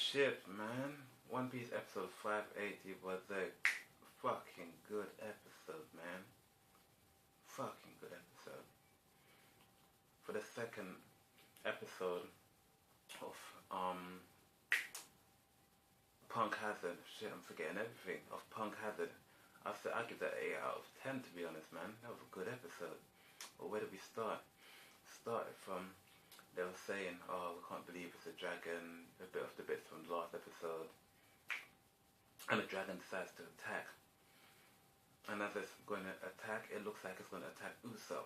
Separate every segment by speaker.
Speaker 1: Shit, man. One Piece episode 580 was a fucking good episode, man. Fucking good episode. For the second episode of Punk Hazard, shit, I'm forgetting everything, of Punk Hazard, I give that 8 out of 10, to be honest, man. That was a good episode. But where did we start? Started from, they were saying, oh, we can't believe it's a dragon, a bit of the bits from the last episode. And the dragon decides to attack. And as it's going to attack, it looks like it's going to attack Usopp.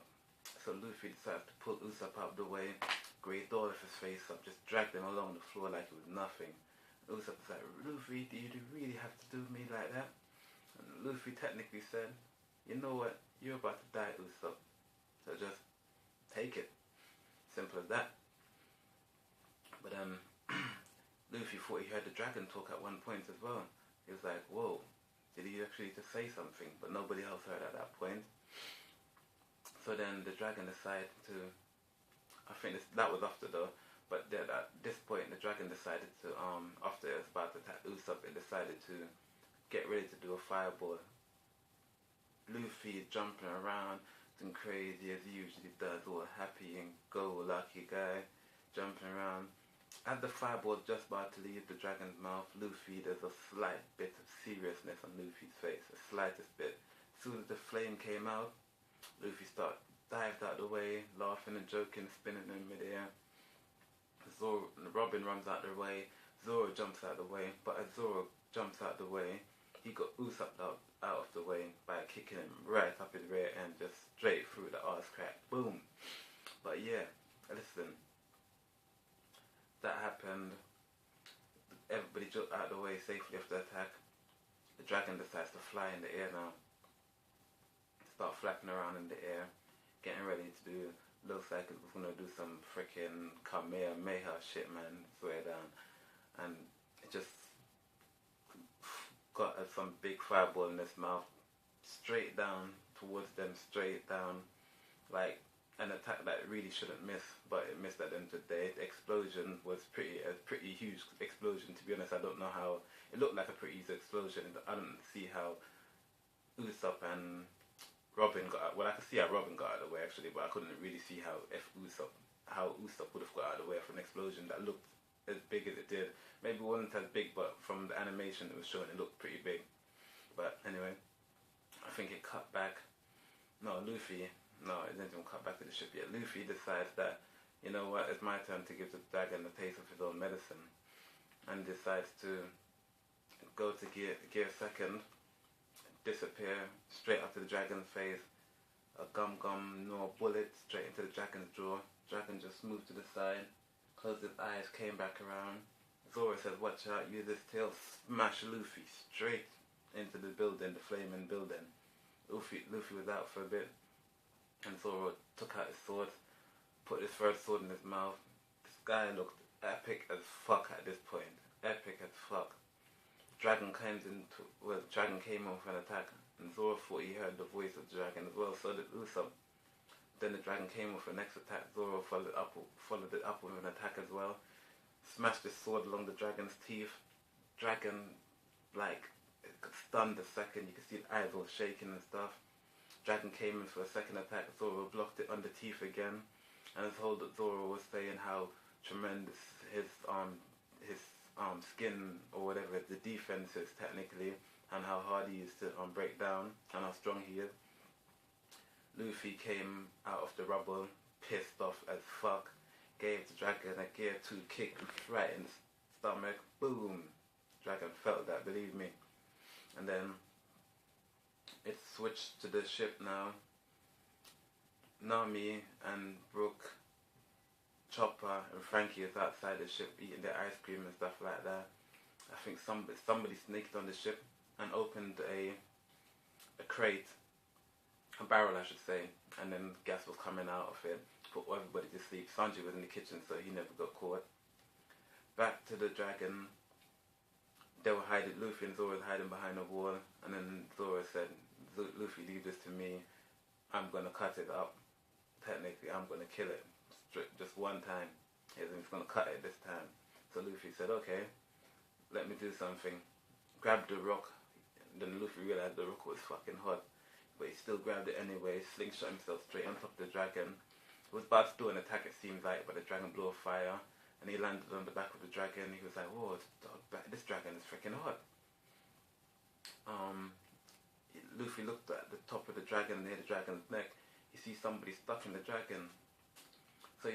Speaker 1: So Luffy decides to pull Usopp out of the way, graze all of his face up, just drag them along the floor like it was nothing. And Usopp is like, Luffy, do you really have to do me like that? And Luffy technically said, you know what, you're about to die, Usopp. So just take it. Simple as that. But Luffy thought he heard the dragon talk at one point as well. He was like, whoa, did he actually just say something? But nobody else heard at that point. So then the dragon decided to, I think that was after though, but then at this point the dragon decided to, after it was about to attack Usopp, it decided to get ready to do a fireball. Luffy jumping around, doing crazy as he usually does, all happy and go-lucky guy, jumping around. As the fireball just about to leave the dragon's mouth, Luffy, there's a slight bit of seriousness on Luffy's face, the slightest bit. As soon as the flame came out, Luffy dived out of the way, laughing and joking, spinning in midair. Robin runs out of the way, Zoro jumps out of the way, but as Zoro jumps out of the way, he got Usopp out of the way by kicking him right up his rear end, just straight through the arse crack. Boom. But yeah, listen. That happened. Everybody jumped out of the way safely after the attack. The dragon decides to fly in the air now. Start flapping around in the air, getting ready to do, looks like it was going to do some freaking Kamehameha shit, man. Swear down. And it just got some big fireball in its mouth, straight down towards them, straight down, like an attack that it really shouldn't miss, but it missed at the end of the day. The explosion was a pretty huge explosion, to be honest. I don't know how, it looked like a pretty huge explosion. I don't see how Usopp and Robin got out. Well, I could see how Robin got out of the way actually, but I couldn't really see how Usopp would have got out of the way of an explosion that looked as big as it did. Maybe it wasn't as big, but from the animation it was showing, it looked pretty big. But anyway, I think it cut back. No, it didn't even cut back to the ship yet. Luffy decides that, you know what, it's my turn to give the dragon a taste of his own medicine, and decides to go to gear second, disappear straight up to the dragon's face. A no bullet straight into the dragon's jaw. Dragon just moved to the side, closed his eyes, came back around. Zoro says, watch out, use his tail, smash Luffy straight into the building, the flaming building. Luffy was out for a bit, and Zoro took out his sword, put his third sword in his mouth. This guy looked epic as fuck at this point. Epic as fuck. Dragon came in for an attack, and Zoro thought he heard the voice of the dragon as well, so did Usopp. Then the dragon came with the next attack. Zoro followed it up with an attack as well. Smashed his sword along the dragon's teeth. Dragon, like, it got stunned a second. You could see the eyes all shaking and stuff. Dragon came in for a second attack. Zoro blocked it on the teeth again. And as whole that Zoro was saying how tremendous his skin or whatever, the defense is technically, and how hard he is to break down, and how strong he is. Luffy came out of the rubble, pissed off as fuck, gave the dragon a gear 2 kick right in the stomach. Boom! Dragon felt that, believe me. And then it switched to the ship now. Nami and Brooke, Chopper and Frankie is outside the ship eating their ice cream and stuff like that. I think somebody sneaked on the ship and opened a crate, a barrel I should say, and then gas was coming out of it, put everybody to sleep. Sanji was in the kitchen, so he never got caught. Back to the dragon. They were hiding, Luffy and Zoro was hiding behind a wall, and then Zoro said, Luffy, leave this to me, I'm going to cut it up. Technically, I'm going to kill it. Just one time. He's going to cut it this time. So Luffy said, okay. let me do something. Grabbed the rock. Then Luffy realized the rock was fucking hot, but he still grabbed it anyway. Slingshot himself straight on top of the dragon. He was about to do an attack, it seemed like, but the dragon blew a fire, and he landed on the back of the dragon. He was like, "Whoa, this dragon is freaking hot." Luffy looked at the top of the dragon, near the dragon's neck. He sees somebody stuck in the dragon. So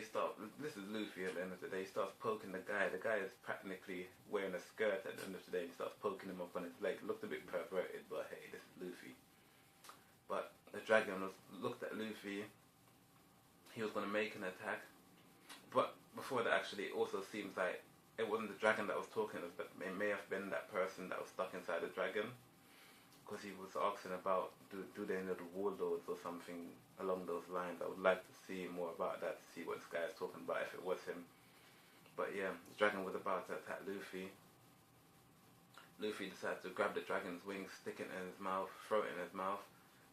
Speaker 1: this is Luffy at the end of the day, he starts poking the guy. The guy is practically wearing a skirt at the end of the day. He starts poking him up on his leg. Looked a bit perverted, but hey, this is Luffy. But the dragon looked at Luffy. He was going to make an attack. But before that, actually, it also seems like it wasn't the dragon that was talking. It may have been that person that was stuck inside the dragon. Because he was asking about, do they know the warlords or something along those lines. I would like to see more about that, to see what this guy is talking about, if it was him. But yeah, the dragon was about to attack Luffy. Luffy decided to grab the dragon's wing, stick it in his mouth, throw it in his mouth,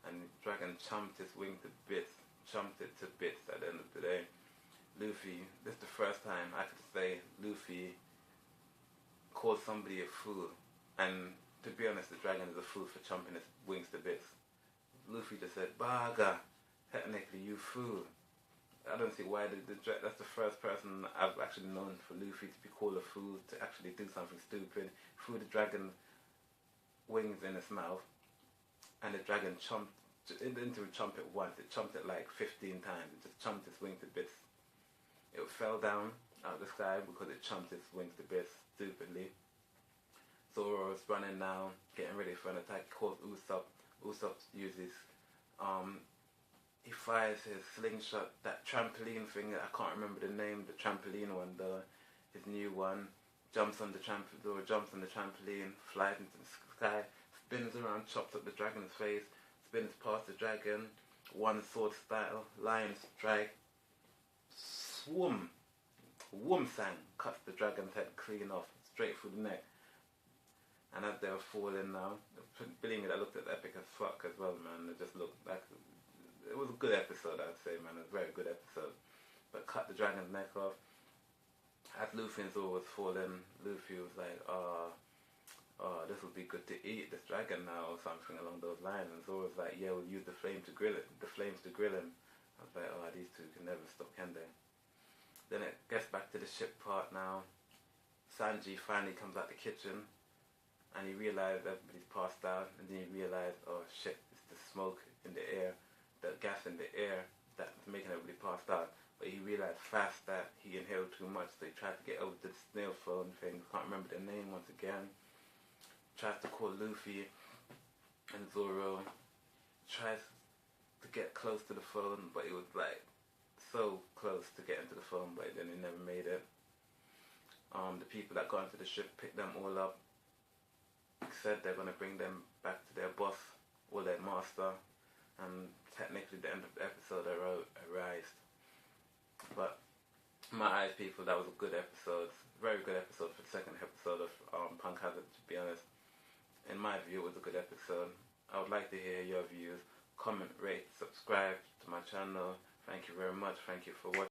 Speaker 1: and the dragon chomped his wing to bits, chomped it to bits at the end of the day. Luffy, this is the first time I could say Luffy called somebody a fool, and to be honest, the dragon is a fool for chomping his wings to bits. Luffy just said, "Baga, technically you fool." I don't see why that's the first person I've actually known for Luffy to be called a fool, to actually do something stupid. Threw the dragon wings in his mouth, and the dragon chomped. It didn't even chomp it once, it chomped it like 15 times. It just chomped its wing to bits. It fell down out of the sky because it chomped its wings to bits stupidly. Zoro is running now, getting ready for an attack. He calls Usopp. Usopp uses, he fires his slingshot, that trampoline thing, I can't remember the name, the trampoline one, his new one. Jumps on the trampoline, flies into the sky, spins around, chops up the dragon's face, spins past the dragon, one sword style, lion strike, swoom, whoom-sang, cuts the dragon's head clean off, straight through the neck. And as they were falling now, believe me, I looked at the epic as fuck as well, man. It just looked like, it was a good episode, I'd say, man. It was a very good episode. But cut the dragon's neck off. As Luffy and Zoro was falling, Luffy was like, this would be good to eat, this dragon now, or something along those lines. And Zoro was like, yeah, we'll use the flames to grill him. I was like, these two can never stop, can they? Then it gets back to the ship part now. Sanji finally comes out the kitchen. And he realized everybody's passed out, and then he realized, oh shit, it's the smoke in the air, the gas in the air that's making everybody passed out. But he realized fast that he inhaled too much, so he tried to get over to the snail phone thing, can't remember the name once again. Tries to call Luffy, and Zoro tries to get close to the phone, but it was like so close to getting to the phone, but then he never made it. The people that got into the ship picked them all up. Said they're going to bring them back to their boss or their master, and technically the end of the episode arrived. But my eyes, people, that was a good episode, very good episode for the second episode of Punk Hazard, to be honest. In my view, it was a good episode. I would like to hear your views. Comment, rate, subscribe to my channel. Thank you very much. Thank you for watching.